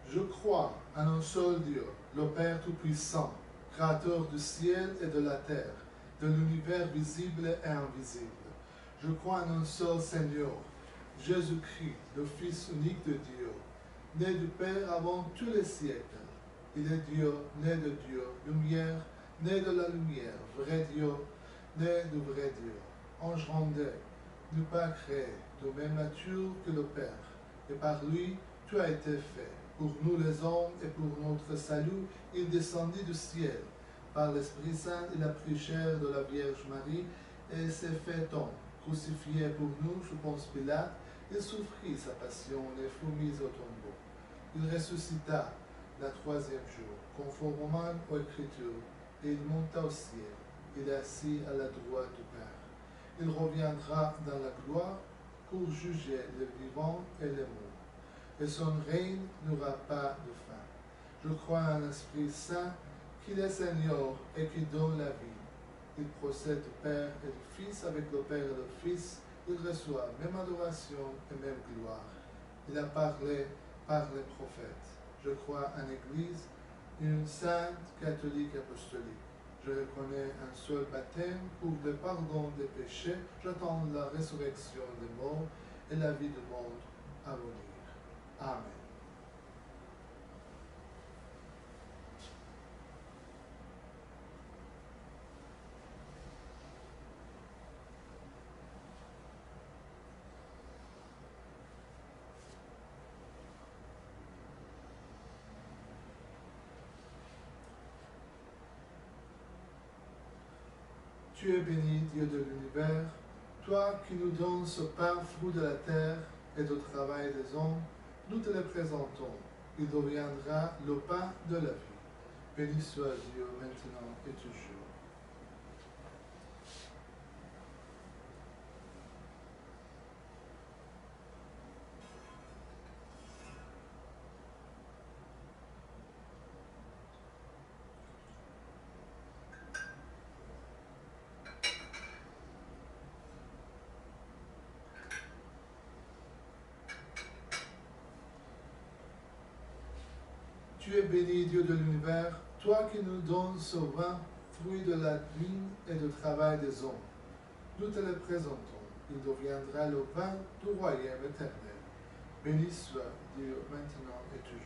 Je crois en un seul Dieu, le Père Tout-Puissant, Créateur du ciel et de la terre, de l'univers visible et invisible. Je crois en un seul Seigneur, Jésus-Christ, le Fils unique de Dieu, né du Père avant tous les siècles. Il est Dieu, né de Dieu, lumière, né de la lumière, vrai Dieu, né du vrai Dieu, engendré, ne pas créé, de même nature que le Père. Et par lui, tout a été fait. Pour nous les hommes et pour notre salut, il descendit du ciel. Par l'Esprit Saint, il a pris chair de la Vierge Marie et s'est fait homme. Crucifié pour nous sous Ponce Pilate, il souffrit sa passion et fut mis au tombeau. Il ressuscita le troisième jour, conformément aux Écritures, et il monta au ciel. Il est assis à la droite du Père. Il reviendra dans la gloire pour juger les vivants et les morts. Et son règne n'aura pas de fin. Je crois en l'Esprit Saint, qu'il est Seigneur et qui donne la vie. Il procède du Père et du Fils avec le Père et le Fils. Il reçoit même adoration et même gloire. Il a parlé par les prophètes. Je crois en l'Église, une sainte catholique apostolique. Je reconnais un seul baptême pour le pardon des péchés. J'attends la résurrection des morts et la vie du monde à venir. Amen. Tu es béni, Dieu de l'univers, toi qui nous donnes ce pain, fruit de la terre et du travail des hommes, nous te le présentons. Il deviendra le pain de la vie. Béni soit Dieu maintenant et toujours. Tu es béni, Dieu de l'univers, toi qui nous donnes ce vin, fruit de la vigne et du travail des hommes. Nous te le présentons. Il deviendra le vin du royaume éternel. Béni soit Dieu maintenant et toujours.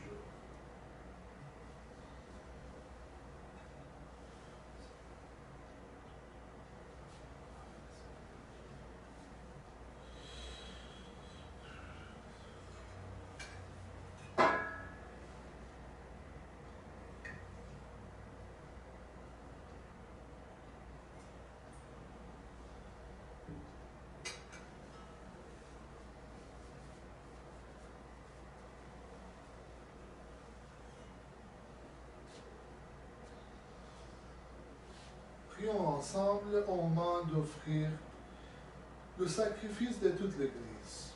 Prions ensemble au moment d'offrir le sacrifice de toute l'Église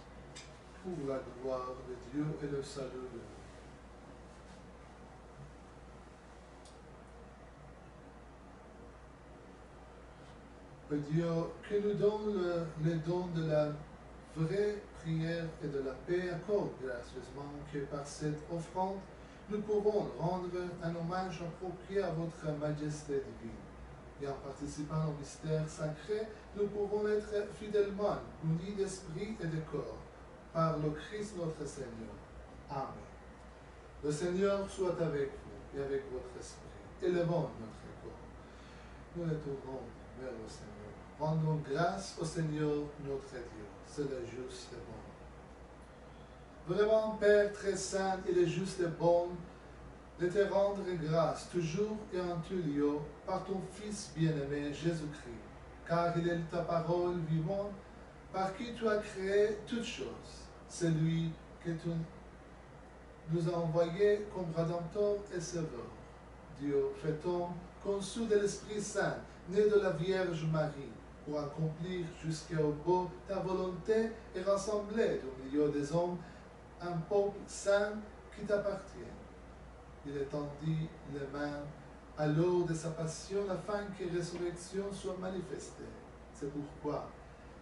pour la gloire de Dieu et le salut de nous. Le Dieu qui nous donne le don de la vraie prière et de la paix accorde gracieusement que par cette offrande, nous pouvons rendre un hommage approprié à votre majesté divine. Et en participant au mystère sacré, nous pouvons être fidèlement unis d'esprit et de corps par le Christ notre Seigneur. Amen. Le Seigneur soit avec vous et avec votre esprit. Élevons notre corps. Nous le tournons vers le Seigneur. Rendons grâce au Seigneur notre Dieu. C'est le juste et bon. Vraiment, Père très saint, il est juste et bon de te rendre grâce toujours et en tout lieu par ton Fils bien-aimé Jésus-Christ, car il est ta parole vivante par qui tu as créé toutes choses. C'est lui que tu nous as envoyé comme Rédempteur et Sauveur. Dieu fait homme, conçu de l'Esprit Saint, né de la Vierge Marie, pour accomplir jusqu'au bout ta volonté et rassembler au milieu des hommes un peuple saint qui t'appartient. Il étendit les mains à l'heure de sa passion afin que la résurrection soit manifestée. C'est pourquoi,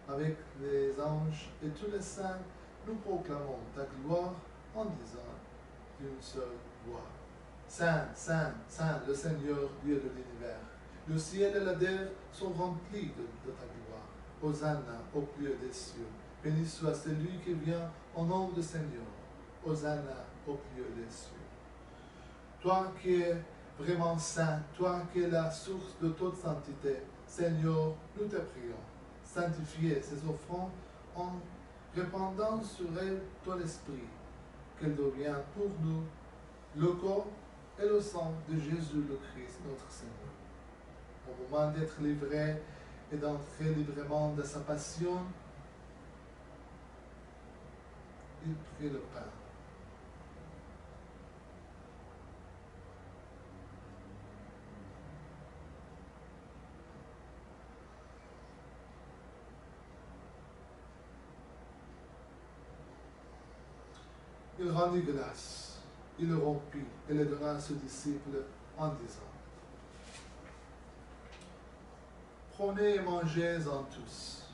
avec les anges et tous les saints, nous proclamons ta gloire en disant d'une seule voix. Saint, Saint, Saint, le Seigneur, Dieu de l'univers. Le ciel et la terre sont remplis de ta gloire. Hosanna au plus haut des cieux. Béni soit celui qui vient au nom du Seigneur. Hosanna au plus haut des cieux. Toi qui es vraiment saint, toi qui es la source de toute sainteté, Seigneur, nous te prions. Sanctifie ces offrandes en répandant sur elles ton esprit, qu'elles deviennent pour nous le corps et le sang de Jésus le Christ, notre Seigneur. Au moment d'être livré et d'entrer librement dans sa passion, il prit le pain. Il rendit grâce, il le rompit et le donna à ses disciples en disant: Prenez et mangez-en tous.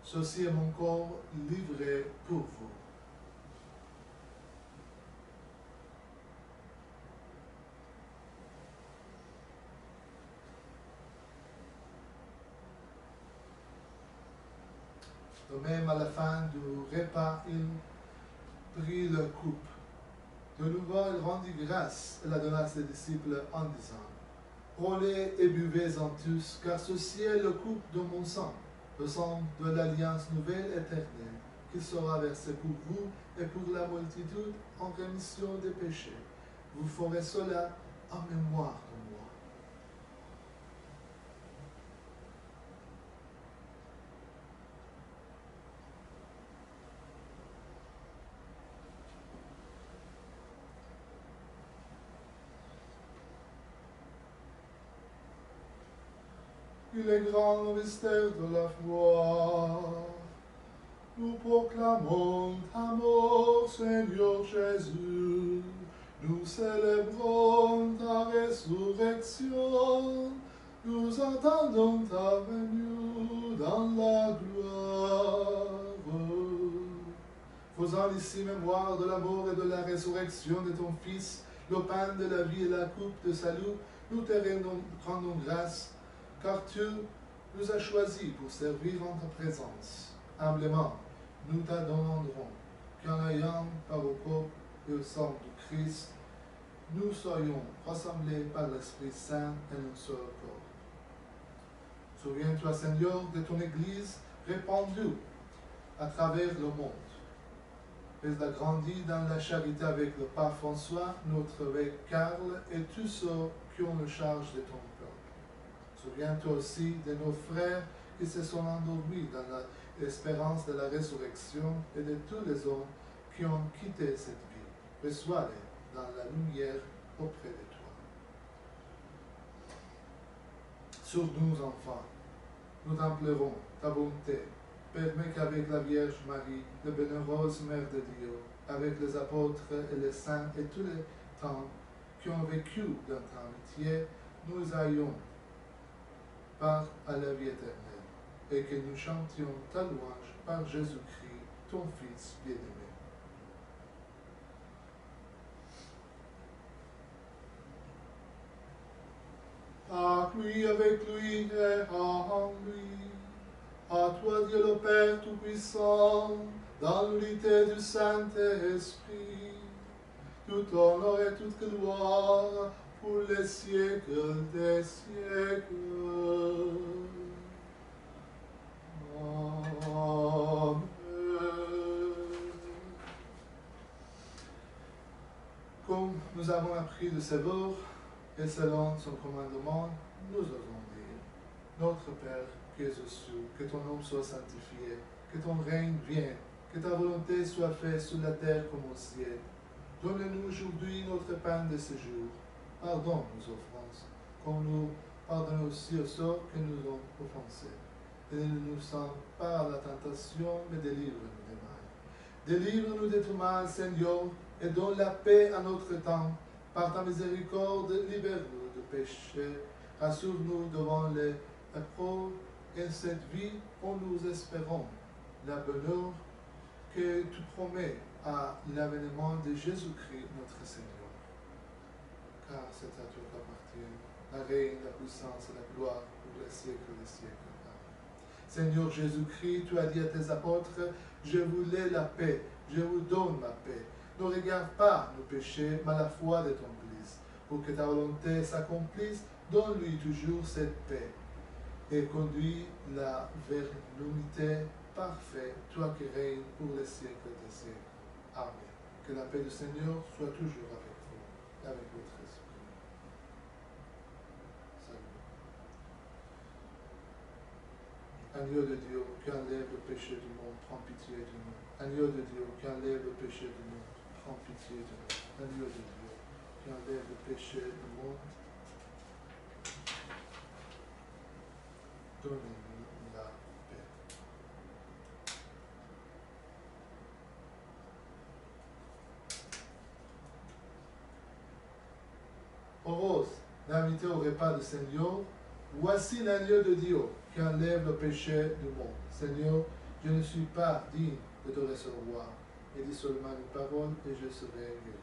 Ceci est mon corps livré pour vous. De même, à la fin du repas, il prit la coupe. De nouveau, il rendit grâce et la donna à ses disciples en disant: Prenez et buvez-en tous, car ceci est le coupe de mon sang, le sang de l'alliance nouvelle éternelle, qui sera versé pour vous et pour la multitude en rémission des péchés. Vous ferez cela en mémoire de moi. Il est grand le mystère de la foi. Nous proclamons ta mort, Seigneur Jésus. Nous célébrons ta résurrection. Nous attendons ta venue dans la gloire. Faisant ici mémoire de la mort et de la résurrection de ton Fils, le pain de la vie et la coupe de salut, nous te rendons grâce, car tu nous as choisis pour servir en ta présence. Humblement, nous t'adorerons, qu'en ayant par le corps et le sang du Christ, nous soyons rassemblés par l'Esprit Saint en un seul corps. Souviens-toi, Seigneur, de ton Église répandue à travers le monde. Fais-la grandir dans la charité avec le Pape François, notre évêque Karl et tous ceux qui ont la charge de ton peuple. Souviens-toi aussi de nos frères qui se sont endormis dans l'espérance de la résurrection et de tous les hommes qui ont quitté cette vie. Reçois-les dans la lumière auprès de toi. Sur nous, enfants, nous t'implorons ta bonté. Permets qu'avec la Vierge Marie, la bienheureuse Mère de Dieu, avec les apôtres et les saints et tous les temps qui ont vécu dans ta amitié, nous ayons part à la vie éternelle, et que nous chantions ta louange par Jésus-Christ, ton Fils bien-aimé. Par lui, avec lui et en lui. À toi, Dieu le Père Tout-Puissant, dans l'unité du Saint-Esprit, tout honneur et toute gloire pour les siècles des siècles. Amen. Comme nous avons appris de ses voeux, et selon son commandement, nous osons dire: Notre Père, qui es aux cieux, que ton nom soit sanctifié, que ton règne vienne, que ta volonté soit faite sur la terre comme au ciel. Donne-nous aujourd'hui notre pain de ce jour. Pardonne nos offenses, comme nous pardonnons aussi aux ceux qui nous ont offensés. Et ne nous sens pas à la tentation, mais délivre-nous du mal. Délivre-nous de tout mal, Seigneur, et donne la paix à notre temps. Par ta miséricorde, libère-nous du péché. Rassure-nous devant les épreuves. Et cette vie, où nous espérons la bonheur que tu promets à l'avènement de Jésus-Christ, notre Seigneur. Car c'est à toi qu'appartiennent la règne, la puissance et la gloire pour les siècles des siècles. Amen. Seigneur Jésus-Christ, tu as dit à tes apôtres, je voulais la paix, je vous donne ma paix. Ne regarde pas nos péchés, mais la foi de ton Fils. Pour que ta volonté s'accomplisse, donne-lui toujours cette paix et conduis-la vers l'unité parfaite, toi qui règnes pour les siècles des siècles. Amen. Que la paix du Seigneur soit toujours avec vous et avec votre esprit. Salut. Agneau de Dieu, qui enlève le péché du monde, prends pitié de nous. Agneau de Dieu, qui enlève le péché du monde, prends pitié de nous. Agneau de Dieu, qui enlève le péché du monde, donnez-nous la paix. Rose, l'invité au repas du Seigneur, voici l'agneau de Dieu qui enlève le péché du monde. Seigneur, je ne suis pas digne de te recevoir, et dis seulement une parole et je serai guéri.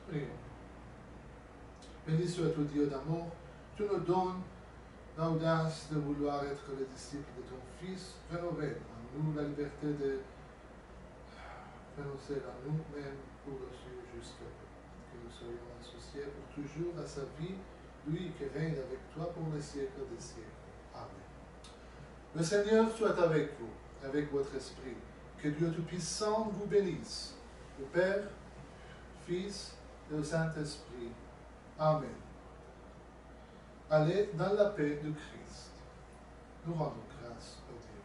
Prions. Béni sois-tu, Dieu d'amour, tu nous donnes l'audace de vouloir être les disciples de ton Fils. Rénové en nous la liberté de renoncer à nous-mêmes pour le suivre jusqu'à que nous soyons associés pour toujours à sa vie, lui qui règne avec toi pour les siècles des siècles. Amen. Le Seigneur soit avec vous, avec votre esprit. Que Dieu Tout-Puissant vous bénisse, le Père, Fils et le Saint-Esprit. Amen. Allez dans la paix de Christ. Nous rendons grâce au Dieu.